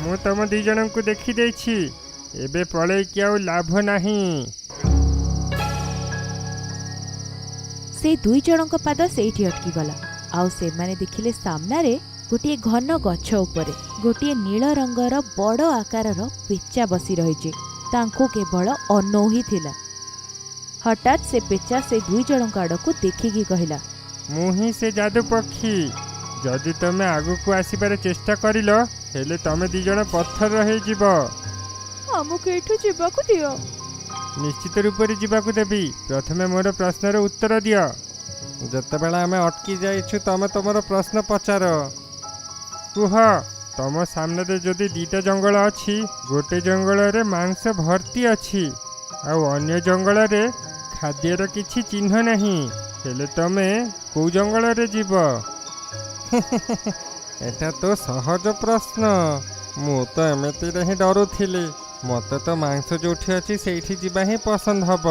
ମୁଁ ତମ ଦି ଜଣଙ୍କୁ ଦେଖିଦେଇଛି। ଏବେ ପଳେଇକି ଆଉ ଲାଭ ନାହିଁ। ସେ ଦୁଇ ଜଣଙ୍କ ପାଦ ସେଇଠି ଅଟକିଗଲା। ଆଉ ସେମାନେ ଦେଖିଲେ ସାମ୍ନାରେ ଗୋଟିଏ ଘନ ଗଛ ଉପରେ ଗୋଟିଏ ନୀଳ ରଙ୍ଗର ବଡ଼ ଆକାରର ପେଚା ବସି ରହିଛି। ତାଙ୍କୁ କେବଳ ଅନଉ ହିଁ ଥିଲା। ହଠାତ୍ ସେ ପେଚା ସେ ଦୁଇ ଜଣଙ୍କ ଆଡ଼କୁ ଦେଖିକି କହିଲା, ମୁଁ ହିଁ ସେ ଯାଦୁ ପକ୍ଷୀ। ଯଦି ତମେ ଆଗକୁ ଆସିବାର ଚେଷ୍ଟା କରିଲ ହେଲେ ତମେ ଦି ଜଣ ପଥର ହେଇଯିବ। ଆମକୁ ଏଠୁ ଯିବାକୁ ଦିଅ। ନିଶ୍ଚିତ ରୂପରେ ଯିବାକୁ ଦେବି। ପ୍ରଥମେ ମୋର ପ୍ରଶ୍ନର ଉତ୍ତର ଦିଅ। ଯେତେବେଳେ ଆମେ ଅଟକି ଯାଇଛୁ ତମେ ତମର ପ୍ରଶ୍ନ ପଚାର। କୁହ, ତମ ସାମ୍ନାରେ ଯଦି ଦିଟା ଜଙ୍ଗଲ ଅଛି, ଗୋଟେ ଜଙ୍ଗଲରେ ମାଂସ ଭର୍ତ୍ତି ଅଛି ଆଉ ଅନ୍ୟ ଜଙ୍ଗଲରେ ଖାଦ୍ୟର କିଛି ଚିହ୍ନ ନାହିଁ, ହେଲେ ତମେ କୋଉ ଜଙ୍ଗଲରେ ଯିବ? ଏଟା ତ ସହଜ ପ୍ରଶ୍ନ। ମୁଁ ତ ଏମିତିରେ ହିଁ ଡରୁଥିଲି। ମୋତେ ତ ମାଂସ ଯୋଉଠି ଅଛି ସେଇଠି ଯିବା ହିଁ ପସନ୍ଦ ହବ।